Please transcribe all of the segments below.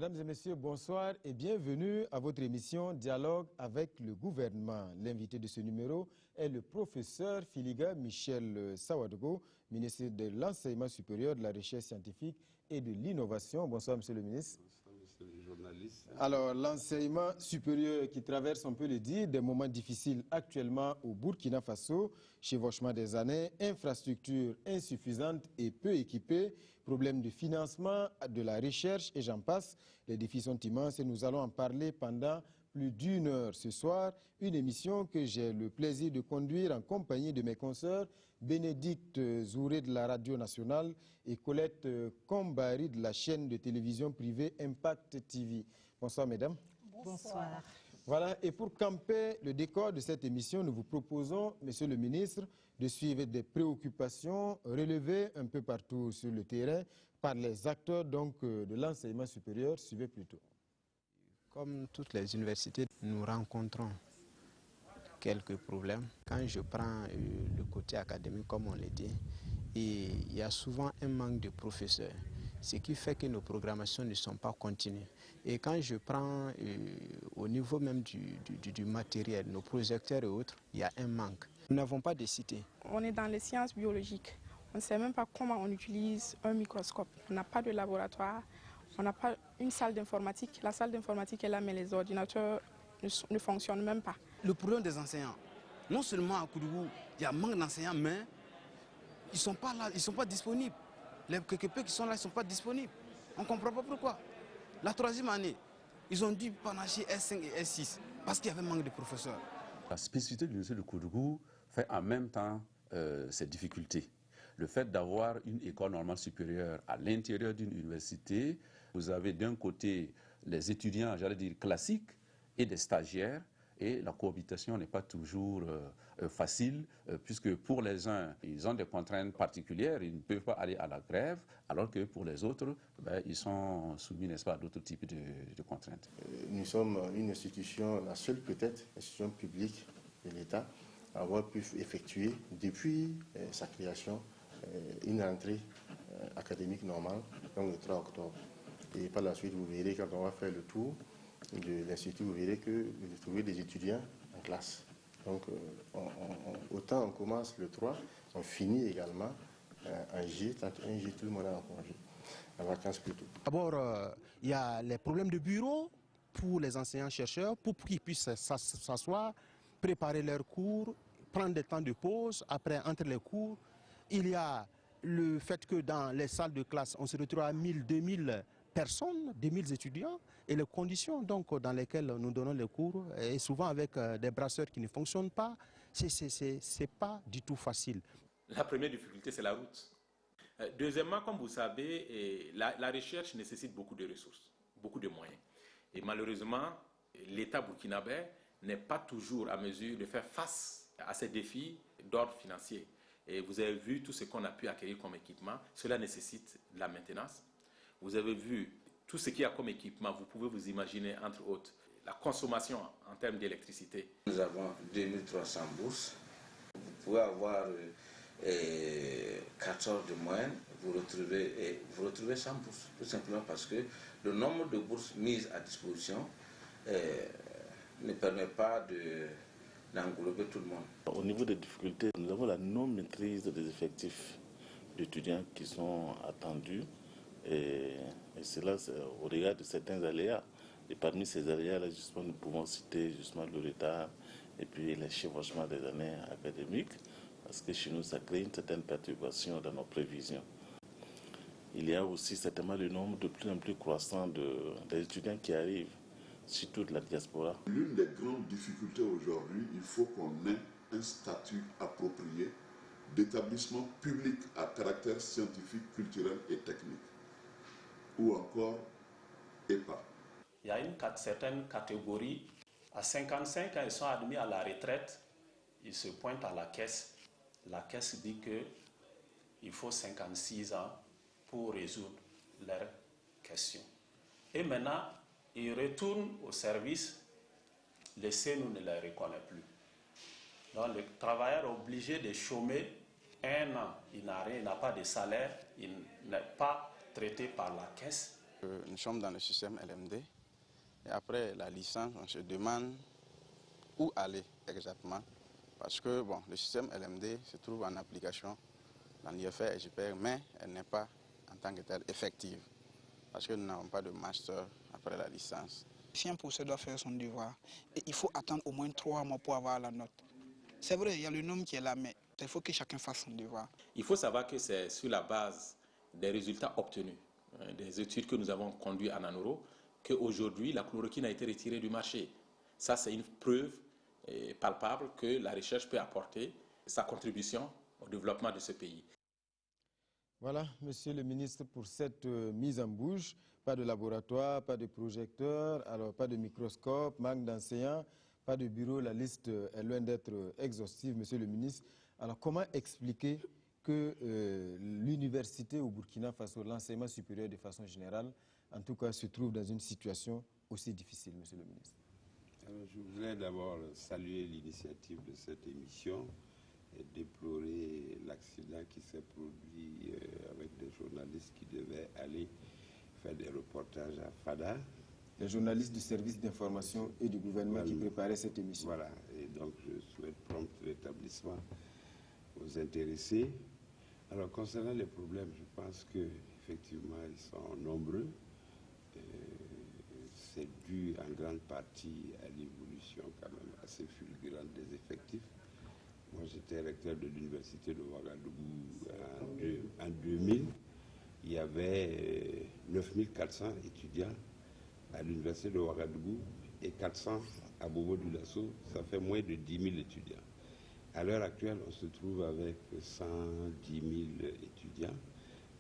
Mesdames et messieurs, bonsoir et bienvenue à votre émission Dialogue avec le gouvernement. L'invité de ce numéro est le professeur Filiga Michel Sawadogo, ministre de l'Enseignement supérieur, de la Recherche scientifique et de l'Innovation. Bonsoir, monsieur le ministre. Bonsoir, monsieur le journaliste. Alors, l'enseignement supérieur qui traverse, on peut le dire, des moments difficiles actuellement au Burkina Faso, chevauchement des années, infrastructures insuffisantes et peu équipées, problèmes de financement, de la recherche et j'en passe. Les défis sont immenses et nous allons en parler pendant plus d'une heure ce soir. Une émission que j'ai le plaisir de conduire en compagnie de mes consoeurs Bénédicte Zouré de la Radio Nationale et Colette Kombari de la chaîne de télévision privée Impact TV. Bonsoir mesdames. Bonsoir. Voilà, et pour camper le décor de cette émission, nous vous proposons, monsieur le ministre, de suivre des préoccupations relevées un peu partout sur le terrain par les acteurs donc, de l'enseignement supérieur. Suivez plutôt. Comme toutes les universités, nous rencontrons quelques problèmes. Quand je prends le côté académique, comme on l'a dit, il y a souvent un manque de professeurs, ce qui fait que nos programmations ne sont pas continues. Et quand je prends au niveau même du matériel, nos projecteurs et autres, il y a un manque. Nous n'avons pas de cité. On est dans les sciences biologiques. On ne sait même pas comment on utilise un microscope. On n'a pas de laboratoire, on n'a pas une salle d'informatique. La salle d'informatique est là, mais les ordinateurs ne fonctionnent même pas. Le problème des enseignants, non seulement à Koudougou, il y a manque d'enseignants, mais ils ne sont pas là, ils ne sont pas disponibles. Les quelques peu qui sont là, ils ne sont pas disponibles. On ne comprend pas pourquoi. La troisième année, ils ont dû panacher S5 et S6 parce qu'il y avait manque de professeurs. La spécificité de l'université de Koudougou fait en même temps ces difficultés. Le fait d'avoir une école normale supérieure à l'intérieur d'une université, vous avez d'un côté les étudiants, j'allais dire classiques, et des stagiaires, et la cohabitation n'est pas toujours facile, puisque pour les uns, ils ont des contraintes particulières, ils ne peuvent pas aller à la grève, alors que pour les autres, ils sont soumis, n'est-ce pas, à d'autres types de contraintes. Nous sommes une institution, la seule peut-être, institution publique de l'État, à avoir pu effectuer, depuis sa création, une entrée académique normale, donc le 3 octobre. Et par la suite, vous verrez, quand on va faire le tour de l'Institut, vous verrez que vous trouvez des étudiants en classe. Donc, autant on commence le 3, on finit également en J, tant un J, tout le monde est en congé, en vacances plutôt. D'abord, il y a les problèmes de bureau pour les enseignants-chercheurs, pour qu'ils puissent s'asseoir, préparer leurs cours, prendre des temps de pause, après, entre les cours. Il y a le fait que dans les salles de classe, on se retrouve à 1000, 2000 personnes, 2000 étudiants, et les conditions donc, dans lesquelles nous donnons les cours, et souvent avec des brasseurs qui ne fonctionnent pas, c'est pas du tout facile. La première difficulté, c'est la route. Deuxièmement, comme vous savez, la recherche nécessite beaucoup de ressources, beaucoup de moyens. Et malheureusement, l'État burkinabé n'est pas toujours à mesure de faire face à ces défis d'ordre financier. Et vous avez vu tout ce qu'on a pu acquérir comme équipement. Cela nécessite de la maintenance. Vous avez vu tout ce qu'il y a comme équipement. Vous pouvez vous imaginer, entre autres, la consommation en termes d'électricité. Nous avons 2300 bourses. Vous pouvez avoir 4 heures de moyenne. Vous retrouvez 100 bourses. Tout simplement parce que le nombre de bourses mises à disposition ne permet pas d'englober tout le monde. Au niveau des difficultés, nous avons la non-maîtrise des effectifs d'étudiants qui sont attendus et cela au regard de certains aléas. Et parmi ces aléas-là, justement, nous pouvons citer justement le retard et puis les chevauchements des années académiques, parce que chez nous, ça crée une certaine perturbation dans nos prévisions. Il y a aussi certainement le nombre de plus en plus croissant des étudiants qui arrivent, surtout de la diaspora. L'une des grandes difficultés aujourd'hui, il faut qu'on ait un statut approprié d'établissement public à caractère scientifique, culturel et technique, ou encore EPA. Il y a certaines catégories, à 55 ans, ils sont admis à la retraite, ils se pointent à la caisse. La caisse dit qu'il faut 56 ans pour résoudre leurs questions. Et maintenant, ils retournent au service, le CNU ne les reconnaît plus. Donc le travailleur est obligé de chômer 1 an. Il n'a rien, il n'a pas de salaire, il n'est pas traité par la caisse. Nous sommes dans le système LMD. Et après la licence, on se demande où aller exactement. Parce que bon, le système LMD se trouve en application dans l'IFR et JPR, mais elle n'est pas en tant que telle effective. Parce que nous n'avons pas de master après la licence. Si un professeur doit faire son devoir, il faut attendre au moins 3 mois pour avoir la note. C'est vrai, il y a le nombre qui est là, mais il faut que chacun fasse son devoir. Il faut savoir que c'est sur la base des résultats obtenus, des études que nous avons conduites à Nanoro, qu'aujourd'hui la chloroquine a été retirée du marché. Ça, c'est une preuve palpable que la recherche peut apporter sa contribution au développement de ce pays. Voilà, Monsieur le ministre, pour cette mise en bouche. Pas de laboratoire, pas de projecteur, alors pas de microscope, manque d'enseignants, pas de bureau. La liste est loin d'être exhaustive, Monsieur le ministre. Alors comment expliquer que l'université au Burkina Faso, l'enseignement supérieur de façon générale, en tout cas, se trouve dans une situation aussi difficile, Monsieur le ministre? Alors, je voudrais d'abord saluer l'initiative de cette émission et déplorer l'accident qui s'est produit avec des journalistes qui devaient aller faire des reportages à Fada. Les journalistes du service d'information et du gouvernement qui préparaient cette émission. Voilà, et donc je souhaite prompt rétablissement aux intéressés. Alors concernant les problèmes, je pense qu'effectivement ils sont nombreux. C'est dû en grande partie à l'évolution quand même assez fulgurante des effectifs. Moi j'étais recteur de l'université de Ouagadougou en 2000. Il y avait 9400 étudiants à l'université de Ouagadougou et 400 à Bobo-Dioulasso. Ça fait moins de 10 000 étudiants. À l'heure actuelle, on se trouve avec 110 000 étudiants.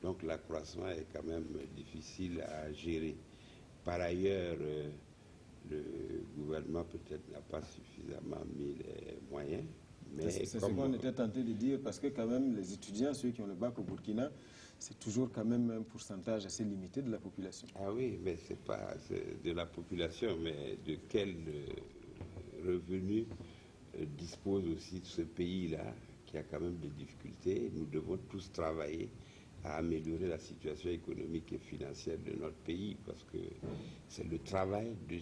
Donc l'accroissement est quand même difficile à gérer. Par ailleurs, le gouvernement peut-être n'a pas suffisamment mis les moyens. C'est ce qu'on était tenté de dire, parce que quand même les étudiants, ceux qui ont le bac au Burkina, c'est toujours quand même un pourcentage assez limité de la population. Ah oui, mais c'est pas de la population, mais de quel revenu dispose aussi ce pays-là, qui a quand même des difficultés. Nous devons tous travailler à améliorer la situation économique et financière de notre pays, parce que c'est le travail de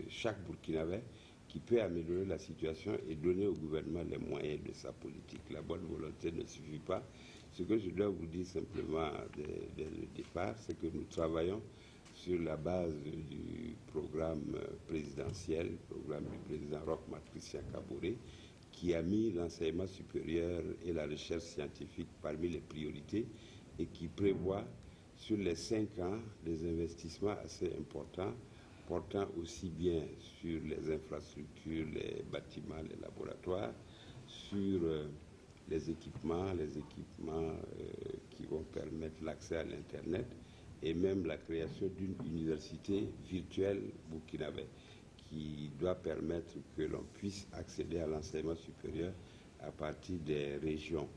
chaque Burkinabé qui peut améliorer la situation et donner au gouvernement les moyens de sa politique. La bonne volonté ne suffit pas. Ce que je dois vous dire simplement dès le départ, c'est que nous travaillons sur la base du programme présidentiel, le programme du président Roch-Marc Christian Kaboré, qui a mis l'enseignement supérieur et la recherche scientifique parmi les priorités et qui prévoit sur les 5 ans des investissements assez importants, portant aussi bien sur les infrastructures, les bâtiments, les laboratoires, sur les équipements qui vont permettre l'accès à l'Internet et même la création d'une université virtuelle burkinabé qui doit permettre que l'on puisse accéder à l'enseignement supérieur à partir des régions.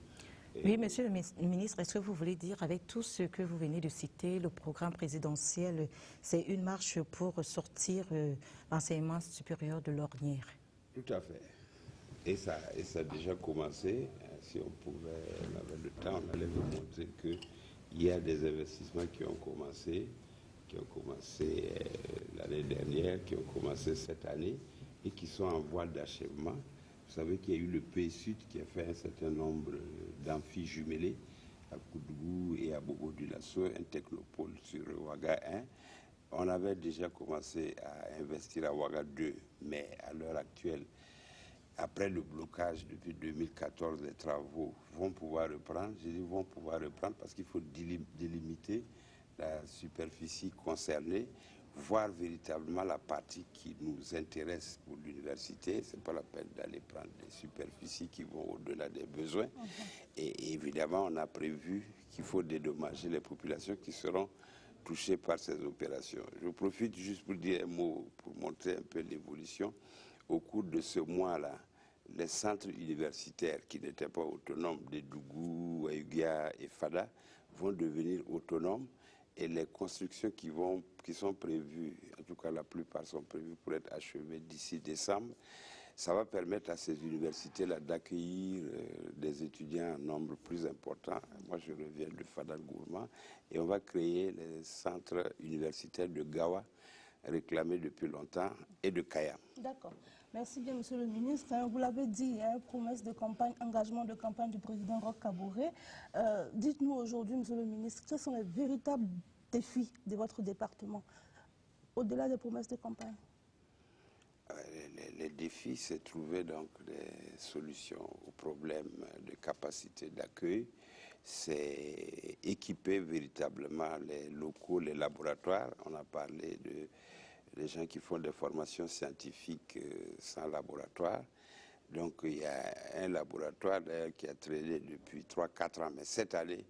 Oui, monsieur le ministre, est-ce que vous voulez dire, avec tout ce que vous venez de citer, le programme présidentiel, c'est une marche pour sortir l'enseignement supérieur de l'ornière? Tout à fait. Et ça a déjà commencé. Si on avait le temps, on allait vous montrer qu'il y a des investissements qui ont commencé l'année dernière, qui ont commencé cette année et qui sont en voie d'achèvement. Vous savez qu'il y a eu le PSUD qui a fait un certain nombre d'amphis jumelés à Koudougou et à Bobo-Dioulasso, un technopôle sur Ouaga 1. On avait déjà commencé à investir à Ouaga 2, mais à l'heure actuelle, après le blocage depuis 2014, les travaux vont pouvoir reprendre. Je dis vont pouvoir reprendre parce qu'il faut délimiter la superficie concernée, voir véritablement la partie qui nous intéresse pour l'université. Ce n'est pas la peine d'aller prendre des superficies qui vont au-delà des besoins. Et évidemment, on a prévu qu'il faut dédommager les populations qui seront touchées par ces opérations. Je profite juste pour dire un mot, pour montrer un peu l'évolution. Au cours de ce mois-là, les centres universitaires qui n'étaient pas autonomes, de Dougou, Aïguia et Fada, vont devenir autonomes. Et les constructions qui sont prévues, en tout cas la plupart sont prévues pour être achevées d'ici décembre, Ça va permettre à ces universités-là d'accueillir des étudiants en nombre plus important. Moi, je reviens de Fadal Gourma et on va créer les centres universitaires de Gawa, réclamés depuis longtemps, et de Kayam. D'accord. Merci bien, Monsieur le ministre. Vous l'avez dit, promesse de campagne, engagement de campagne du président Roch Kaboré. Dites-nous aujourd'hui, Monsieur le ministre, quels sont les véritables défis de votre département, au-delà des promesses de campagne? Les défis, c'est trouver donc des solutions aux problèmes de capacité d'accueil. C'est équiper véritablement les locaux, les laboratoires. On a parlé des gens qui font des formations scientifiques sans laboratoire. Donc il y a un laboratoire qui a traîné depuis 3-4 ans, mais cette année,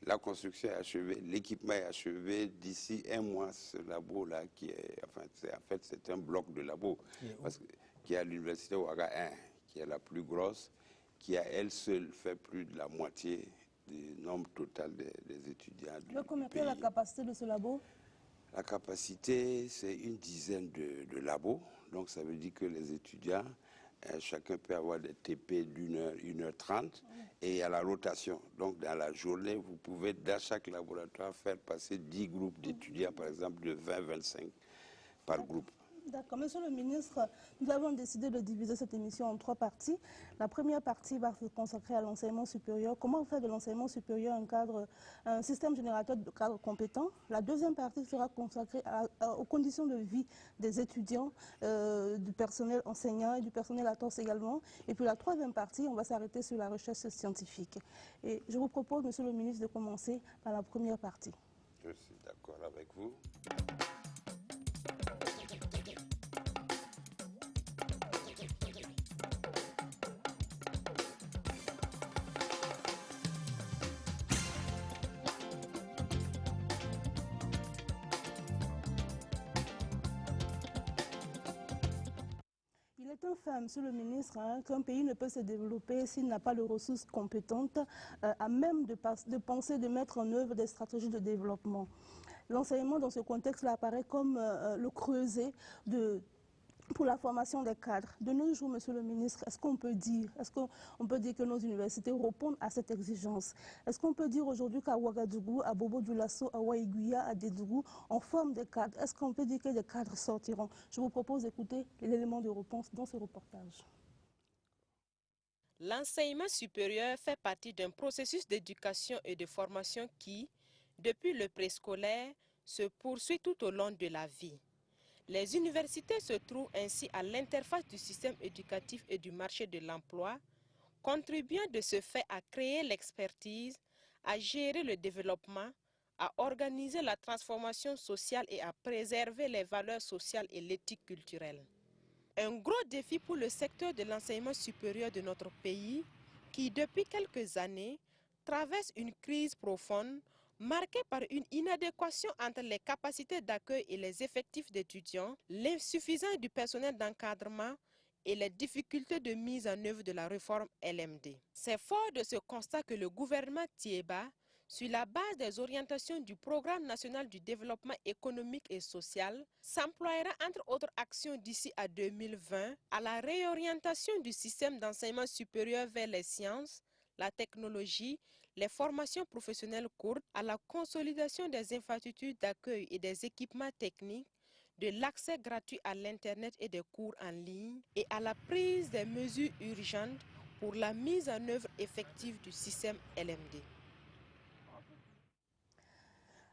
la construction est achevée, l'équipement est achevé. D'ici un mois, ce labo-là, c'est un bloc de labo, qui est à l'université Ouaga 1, qui est la plus grosse, qui à elle seule fait plus de la moitié du nombre total des étudiants du pays. Quelle est la capacité de ce labo? La capacité, c'est une dizaine de labos. Donc ça veut dire que les étudiants, chacun peut avoir des TP d'1 heure, 1h30, et il y a la rotation. Donc dans la journée, vous pouvez dans chaque laboratoire faire passer 10 groupes d'étudiants, par exemple de 20-25 par groupe. D'accord. Monsieur le ministre, nous avons décidé de diviser cette émission en 3 parties. La première partie va se consacrer à l'enseignement supérieur. Comment faire de l'enseignement supérieur un système générateur de cadres compétents. La deuxième partie sera consacrée aux conditions de vie des étudiants, du personnel enseignant et du personnel à TOS également. Et puis la troisième partie, on va s'arrêter sur la recherche scientifique. Et je vous propose, Monsieur le ministre, de commencer par la première partie. Je suis d'accord avec vous. Il est un fait, Monsieur le ministre, qu'un pays ne peut se développer s'il n'a pas de ressources compétentes à même de penser, de mettre en œuvre des stratégies de développement. L'enseignement dans ce contexte-là apparaît comme le creuset pour la formation des cadres. De nos jours, Monsieur le ministre, est-ce qu'on peut dire que nos universités répondent à cette exigence? Est-ce qu'on peut dire aujourd'hui qu'à Ouagadougou, à Bobo-Dioulasso, à Waïguya, à Dédougou, on forme des cadres? Est-ce qu'on peut dire que des cadres sortiront? Je vous propose d'écouter l'élément de réponse dans ce reportage. L'enseignement supérieur fait partie d'un processus d'éducation et de formation qui, depuis le préscolaire, se poursuit tout au long de la vie. Les universités se trouvent ainsi à l'interface du système éducatif et du marché de l'emploi, contribuant de ce fait à créer l'expertise, à gérer le développement, à organiser la transformation sociale et à préserver les valeurs sociales et l'éthique culturelle. Un gros défi pour le secteur de l'enseignement supérieur de notre pays, qui depuis quelques années traverse une crise profonde, marquée par une inadéquation entre les capacités d'accueil et les effectifs d'étudiants, l'insuffisance du personnel d'encadrement et les difficultés de mise en œuvre de la réforme LMD. C'est fort de ce constat que le gouvernement Thiéba, sur la base des orientations du Programme national du développement économique et social, s'emploiera entre autres actions d'ici à 2020 à la réorientation du système d'enseignement supérieur vers les sciences, la technologie, les formations professionnelles courtes, à la consolidation des infrastructures d'accueil et des équipements techniques, de l'accès gratuit à l'Internet et des cours en ligne, et à la prise des mesures urgentes pour la mise en œuvre effective du système LMD.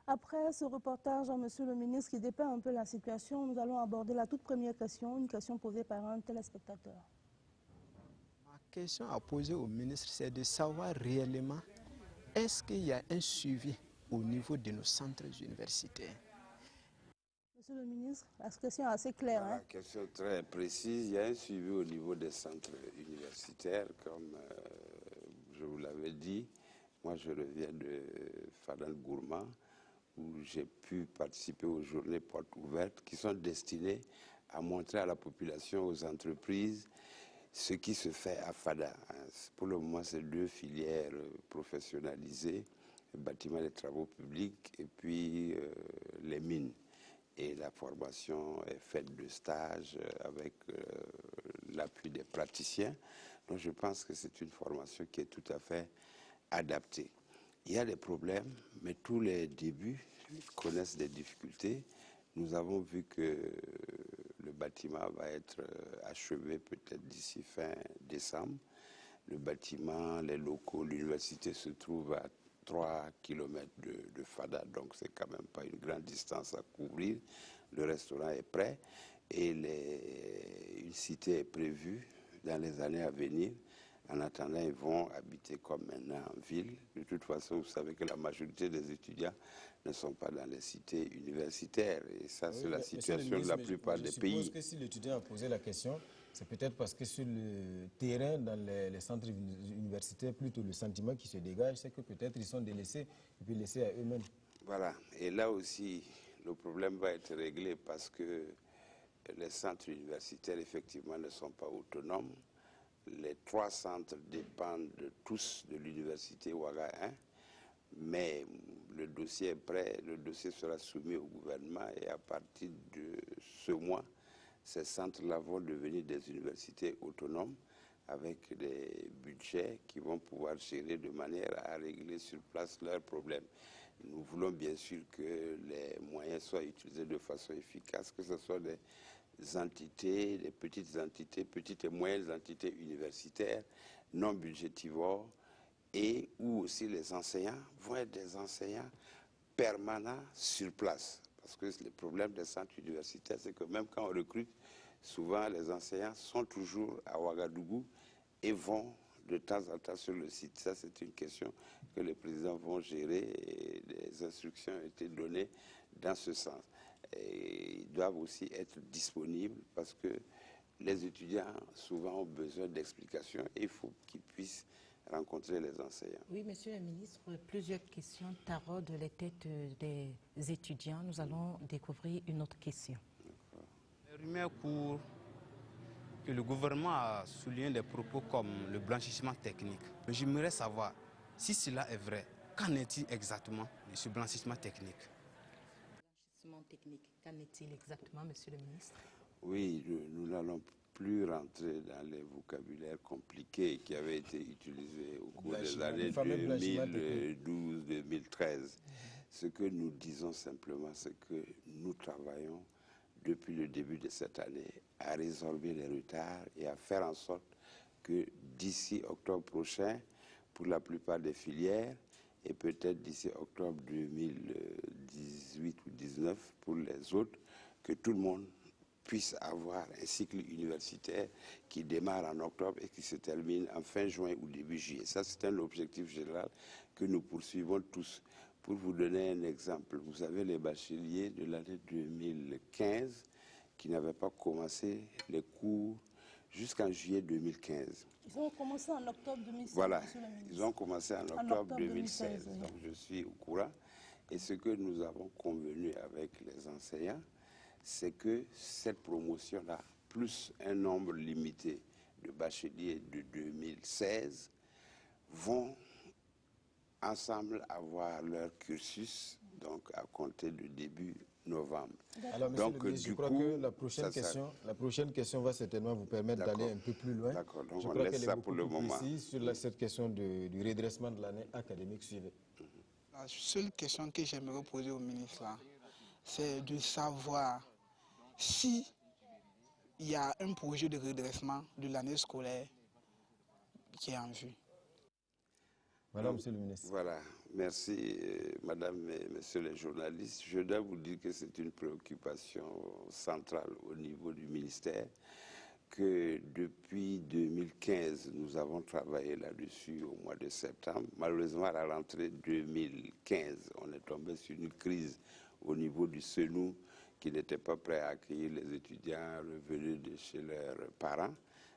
Après ce reportage, Monsieur le ministre, qui dépeint un peu la situation, nous allons aborder la toute première question, une question posée par un téléspectateur. Ma question à poser au ministre, c'est de savoir réellement, est-ce qu'il y a un suivi au niveau de nos centres universitaires? Monsieur le ministre, la question est assez claire. La question très précise. Il y a un suivi au niveau des centres universitaires, comme je vous l'avais dit. Moi, je reviens de Fadal Gourma, où j'ai pu participer aux journées portes ouvertes qui sont destinées à montrer à la population, aux entreprises, ce qui se fait à Fada. Pour le moment, c'est 2 filières professionnalisées, le bâtiment des travaux publics et puis les mines. Et la formation est faite de stages avec l'appui des praticiens. Donc je pense que c'est une formation qui est tout à fait adaptée. Il y a des problèmes, mais tous les débuts connaissent des difficultés. Nous avons vu que le bâtiment va être achevé peut-être d'ici fin décembre. Le bâtiment, les locaux, l'université se trouve à 3 km de Fada, donc c'est quand même pas une grande distance à couvrir. Le restaurant est prêt et une cité est prévue dans les années à venir. En attendant, ils vont habiter comme maintenant en ville. De toute façon, vous savez que la majorité des étudiants ne sont pas dans les cités universitaires. Et ça, c'est la situation de la plupart des pays. Je suppose que si l'étudiant a posé la question, c'est peut-être parce que sur le terrain, dans les centres universitaires, plutôt le sentiment qui se dégage, c'est que peut-être ils sont délaissés et puis laissés à eux-mêmes. Voilà. Et là aussi, le problème va être réglé parce que les centres universitaires, effectivement, ne sont pas autonomes. Les 3 centres dépendent tous de l'université Ouaga 1, mais le dossier est prêt, le dossier sera soumis au gouvernement et à partir de ce mois, ces centres-là vont devenir des universités autonomes avec des budgets qui vont pouvoir gérer de manière à régler sur place leurs problèmes. Nous voulons bien sûr que les moyens soient utilisés de façon efficace, que ce soit des entités, des petites et moyennes entités universitaires, non budgétivores, et où aussi les enseignants vont être des enseignants permanents sur place. Parce que le problème des centres universitaires, c'est que même quand on recrute, souvent les enseignants sont toujours à Ouagadougou et vont de temps en temps sur le site. Ça, c'est une question que les présidents vont gérer et des instructions ont été données dans ce sens. Et ils doivent aussi être disponibles parce que les étudiants souvent ont besoin d'explications et il faut qu'ils puissent rencontrer les enseignants. Oui, monsieur le ministre, plusieurs questions taraudent les têtes des étudiants. Nous allons découvrir une autre question. Les rumeurs courent que le gouvernement a souligné des propos comme le blanchissement technique. Mais j'aimerais savoir si cela est vrai. Qu'en est-il exactement de ce blanchissement technique? Technique. Qu'en est-il exactement, monsieur le ministre? Oui, nous n'allons plus rentrer dans les vocabulaires compliqués qui avaient été utilisés au cours des années 2012-2013. Ce que nous disons simplement, c'est que nous travaillons depuis le début de cette année à résorber les retards et à faire en sorte que d'ici octobre prochain, pour la plupart des filières, et peut-être d'ici octobre 2018 ou 2019 pour les autres, que tout le monde puisse avoir un cycle universitaire qui démarre en octobre et qui se termine en fin juin ou début juillet. Ça, c'est un objectif général que nous poursuivons tous. Pour vous donner un exemple, vous avez les bacheliers de l'année 2015 qui n'avaient pas commencé les cours jusqu'en juillet 2015. Ils ont commencé en octobre 2016. Voilà, ils ont commencé en octobre 2016. Donc je suis au courant. Et ce que nous avons convenu avec les enseignants, c'est que cette promotion-là, plus un nombre limité de bacheliers de 2016, vont ensemble avoir leur cursus, donc à compter de début novembre. Alors, monsieur le ministre, je crois que la prochaine question va certainement vous permettre d'aller un peu plus loin. D'accord, donc je on crois laisse ça pour le moment. Sur cette question du redressement de l'année académique suivie. La seule question que j'aimerais poser au ministre, c'est de savoir si il y a un projet de redressement de l'année scolaire qui est en vue. Voilà, monsieur le ministre. Voilà, merci madame et messieurs les journalistes. Je dois vous dire que c'est une préoccupation centrale au niveau du ministère, que depuis 2015, nous avons travaillé là-dessus au mois de septembre. Malheureusement, à la rentrée 2015, on est tombé sur une crise au niveau du SENU qui n'était pas prêt à accueillir les étudiants revenus de chez leurs parents.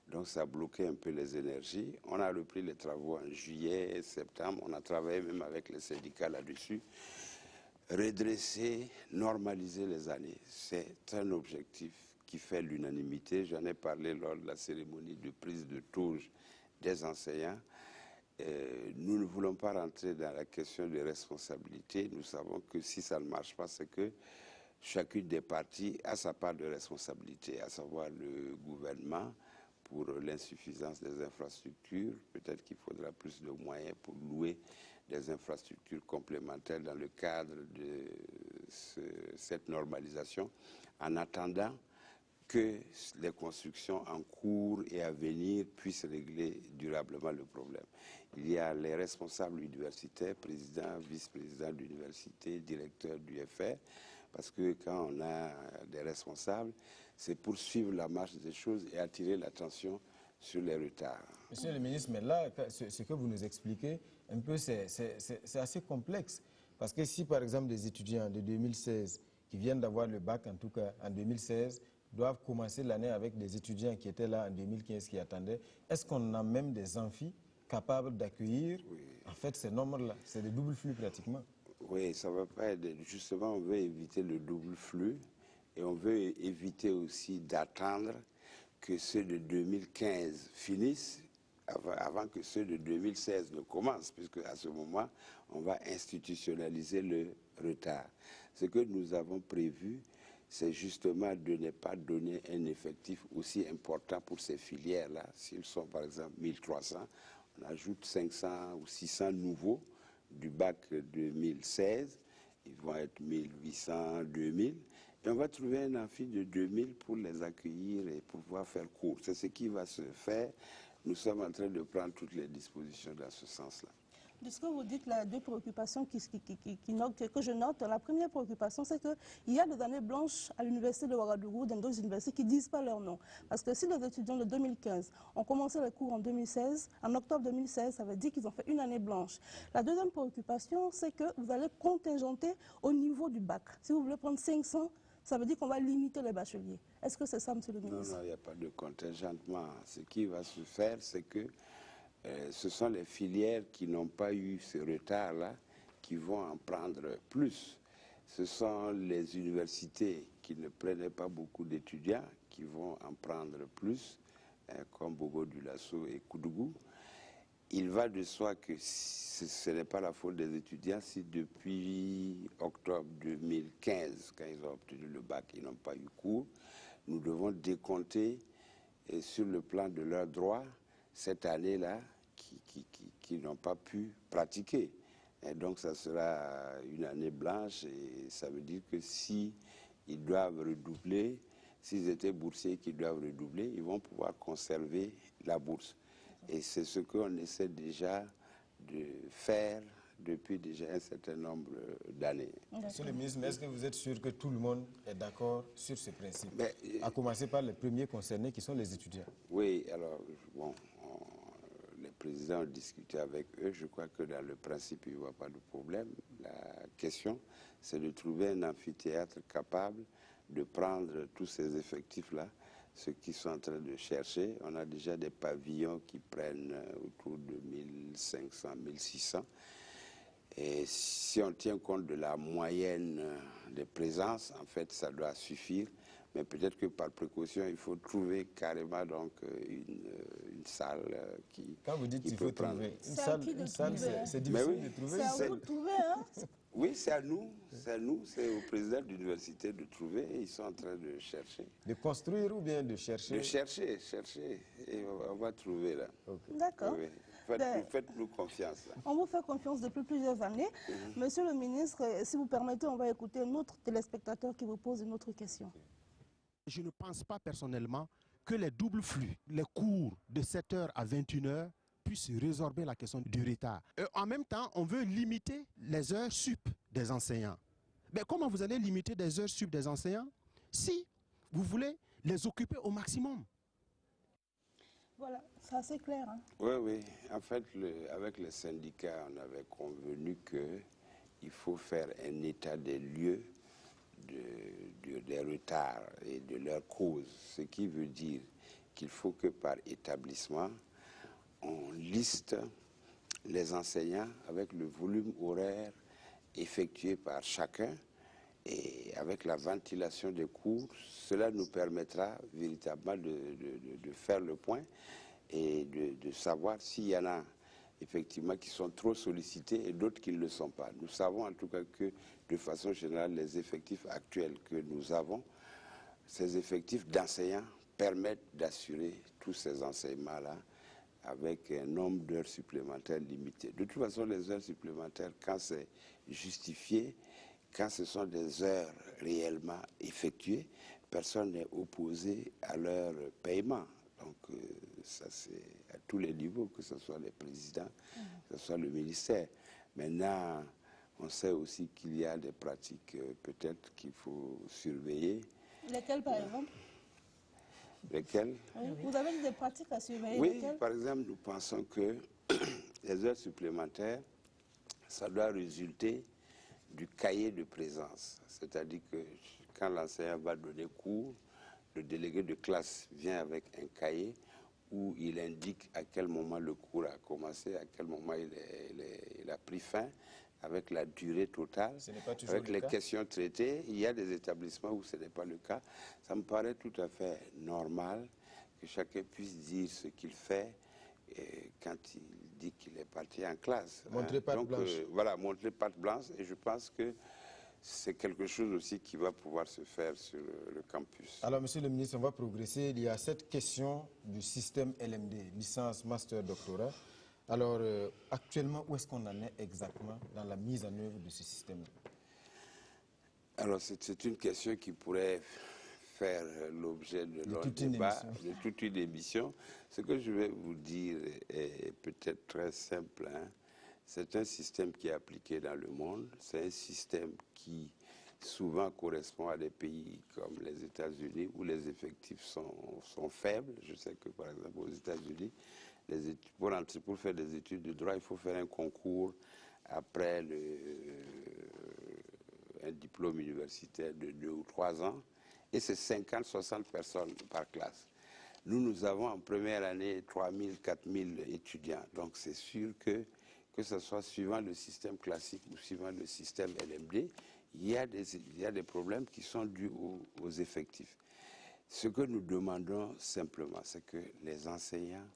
Donc ça a bloqué un peu les énergies. On a repris les travaux en juillet, septembre. On a travaillé même avec les syndicats là-dessus. Redresser, normaliser les années, c'est un objectif qui fait l'unanimité. J'en ai parlé lors de la cérémonie de prise de touche des enseignants. Nous ne voulons pas rentrer dans la question de responsabilité. Nous savons que si ça ne marche pas, c'est que chacune des parties a sa part de responsabilité, à savoir le gouvernement, pour l'insuffisance des infrastructures. Peut-être qu'il faudra plus de moyens pour louer des infrastructures complémentaires dans le cadre de cette normalisation, en attendant que les constructions en cours et à venir puissent régler durablement le problème. Il y a les responsables universitaires, présidents, vice-présidents d'université, directeurs du FR, parce que quand on a des responsables, c'est pour suivre la marche des choses et attirer l'attention sur les retards. Monsieur le ministre, mais là, ce que vous nous expliquez, un peu, c'est assez complexe. Parce que si, par exemple, des étudiants de 2016 qui viennent d'avoir le bac, en tout cas en 2016, doivent commencer l'année avec des étudiants qui étaient là en 2015, qui attendaient, est-ce qu'on a même des amphis capables d'accueillir en fait ces nombres-là? C'est des doubles flux pratiquement. Oui, ça ne va pas être... Justement, on veut éviter le double flux et on veut éviter aussi d'attendre que ceux de 2015 finissent avant que ceux de 2016 ne commencent, puisque à ce moment, on va institutionnaliser le retard. Ce que nous avons prévu, c'est justement de ne pas donner un effectif aussi important pour ces filières-là. S'ils sont par exemple 1300, on ajoute 500 ou 600 nouveaux du bac 2016. Ils vont être 1800, 2000. Et on va trouver un amphi de 2000 pour les accueillir et pouvoir faire cours. C'est ce qui va se faire. Nous sommes en train de prendre toutes les dispositions dans ce sens-là. De ce que vous dites, là, deux préoccupations que je note. La première préoccupation, c'est qu'il y a des années blanches à l'université de Ouagadougou, dans d'autres universités qui ne disent pas leur nom. Parce que si les étudiants de 2015 ont commencé les cours en 2016, en octobre 2016, ça veut dire qu'ils ont fait une année blanche. La deuxième préoccupation, c'est que vous allez contingenter au niveau du bac. Si vous voulez prendre 500, ça veut dire qu'on va limiter les bacheliers. Est-ce que c'est ça, monsieur le ministre? Non, il n'y a pas de contingentement. Ce qui va se faire, c'est que ce sont les filières qui n'ont pas eu ce retard-là qui vont en prendre plus. Ce sont les universités qui ne prenaient pas beaucoup d'étudiants qui vont en prendre plus, comme Bobo-Dioulasso et Koudougou. Il va de soi que ce n'est pas la faute des étudiants si depuis octobre 2015, quand ils ont obtenu le bac, ils n'ont pas eu cours. Nous devons décompter sur le plan de leurs droits cette année-là qui n'ont pas pu pratiquer. Et donc ça sera une année blanche et ça veut dire que si ils doivent redoubler, s'ils étaient boursiers qui doivent redoubler, ils vont pouvoir conserver la bourse. Et c'est ce qu'on essaie déjà de faire depuis déjà un certain nombre d'années. Monsieur le ministre, est-ce que vous êtes sûr que tout le monde est d'accord sur ce principe? À commencer par les premiers concernés qui sont les étudiants. Oui, alors, bon, les présidents ont discuté avec eux. Je crois que dans le principe, il n'y aura pas de problème. La question, c'est de trouver un amphithéâtre capable de prendre tous ces effectifs-là, ceux qui sont en train de chercher. On a déjà des pavillons qui prennent autour de 1500, 1600. Et si on tient compte de la moyenne des présences, en fait, ça doit suffire. Mais peut-être que par précaution, il faut trouver carrément donc une salle qui Quand vous dites qu'il faut trouver une salle, c'est difficile de trouver. C'est à vous de trouver, hein? Oui, c'est à nous, c'est au président de l'université de trouver et ils sont en train de chercher. De construire ou bien de chercher? De chercher, et on va trouver là. D'accord. Oui. Faites-nous confiance. Là. On vous fait confiance depuis plusieurs années. Monsieur le ministre, si vous permettez, on va écouter un autre téléspectateur qui vous pose une autre question. Je ne pense pas personnellement que les doubles flux, les cours de 7h à 21h, puissent résorber la question du retard. En même temps, on veut limiter les heures sup des enseignants. Mais comment vous allez limiter des heures sup des enseignants si vous voulez les occuper au maximum? Voilà, c'est assez clair. Hein? Oui. En fait, avec les syndicats, on avait convenu qu'il faut faire un état des lieux des retards et de leurs causes. Ce qui veut dire qu'il faut que par établissement, on liste les enseignants avec le volume horaire effectué par chacun et avec la ventilation des cours. Cela nous permettra véritablement de faire le point et de savoir s'il y en a effectivement qui sont trop sollicités et d'autres qui ne le sont pas. Nous savons en tout cas que de façon générale, les effectifs actuels que nous avons, ces effectifs d'enseignants permettent d'assurer tous ces enseignements-là avec un nombre d'heures supplémentaires limité. De toute façon, les heures supplémentaires, quand c'est justifié, quand ce sont des heures réellement effectuées, personne n'est opposé à leur paiement. Donc ça c'est à tous les niveaux, que ce soit les présidents, que ce soit le ministère. Maintenant, on sait aussi qu'il y a des pratiques peut-être qu'il faut surveiller. Lesquelles par exemple? Lesquelles? Oui. Vous avez des pratiques à surveiller? Oui, lesquelles? par exemple, nous pensons que les heures supplémentaires, ça doit résulter du cahier de présence. C'est-à-dire que quand l'enseignant va donner cours, le délégué de classe vient avec un cahier où il indique à quel moment le cours a commencé, à quel moment il a pris fin, avec la durée totale, avec les questions traitées. Il y a des établissements où ce n'est pas le cas. Ça me paraît tout à fait normal que chacun puisse dire ce qu'il fait quand il dit qu'il est parti en classe. Montrer patte blanche. Voilà, montrer patte blanche. Et je pense que c'est quelque chose aussi qui va pouvoir se faire sur le campus. Alors, monsieur le ministre, on va progresser. Il y a cette question du système LMD, licence, master, doctorat. Alors, actuellement, où est-ce qu'on en est exactement dans la mise en œuvre de ce système? Alors, c'est une question qui pourrait faire l'objet de longs débats, de toute une émission. Ce que je vais vous dire est peut-être très simple. C'est un système qui est appliqué dans le monde. C'est un système qui souvent correspond à des pays comme les États-Unis où les effectifs sont faibles. Je sais que, par exemple, aux États-Unis, pour faire des études de droit, il faut faire un concours après un diplôme universitaire de 2 ou 3 ans. Et c'est 50-60 personnes par classe. Nous avons en première année 3 000, 4 000 étudiants. Donc c'est sûr que ce soit suivant le système classique ou suivant le système LMD, il y a des problèmes qui sont dus aux effectifs. Ce que nous demandons simplement, c'est que les enseignants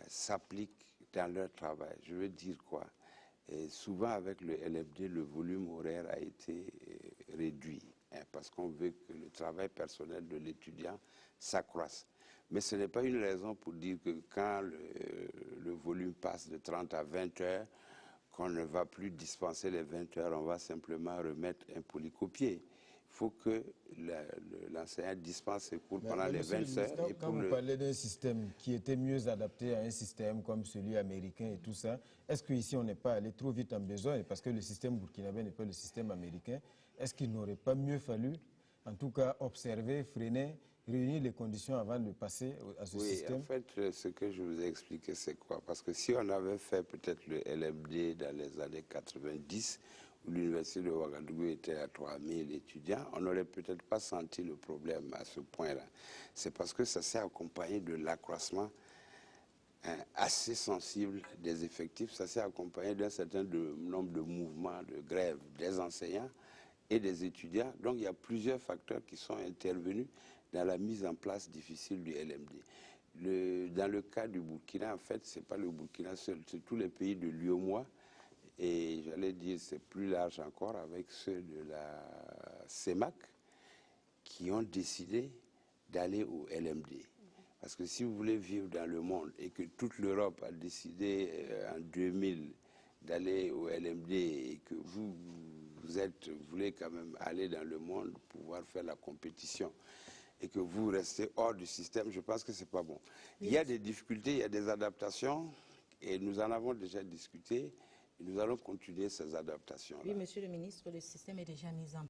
s'appliquent dans leur travail. Je veux dire quoi? Et souvent avec le LMD, le volume horaire a été réduit, parce qu'on veut que le travail personnel de l'étudiant s'accroisse. Mais ce n'est pas une raison pour dire que quand le volume passe de 30 à 20 heures, qu'on ne va plus dispenser les 20 heures, on va simplement remettre un polycopier. Il faut que l'enseignant dispense ses cours pendant les 20 heures. Quand vous parlez d'un système qui était mieux adapté à un système comme celui américain et tout ça, est-ce qu'ici on n'est pas allé trop vite en besoin? Parce que le système burkinabé n'est pas le système américain. Est-ce qu'il n'aurait pas mieux fallu, en tout cas, observer, freiner, réunir les conditions avant de passer à ce système? Oui, en fait, ce que je vous ai expliqué, c'est quoi? Parce que si on avait fait peut-être le LMD dans les années 90, où l'université de Ouagadougou était à 3 000 étudiants, on n'aurait peut-être pas senti le problème à ce point-là. C'est parce que ça s'est accompagné de l'accroissement assez sensible des effectifs. Ça s'est accompagné d'un certain nombre de mouvements de grève des enseignants et des étudiants. Donc il y a plusieurs facteurs qui sont intervenus dans la mise en place difficile du LMD. Dans le cas du Burkina, en fait, ce n'est pas le Burkina seul, c'est tous les pays de l'UEMOA. Et j'allais dire, c'est plus large encore avec ceux de la CEMAC qui ont décidé d'aller au LMD. Parce que si vous voulez vivre dans le monde et que toute l'Europe a décidé en 2000 d'aller au LMD et que vous voulez quand même aller dans le monde, pouvoir faire la compétition et que vous restez hors du système, je pense que ce n'est pas bon. Il y a des difficultés, il y a des adaptations et nous en avons déjà discuté et nous allons continuer ces adaptations-là. Oui, monsieur le ministre, le système est déjà mis en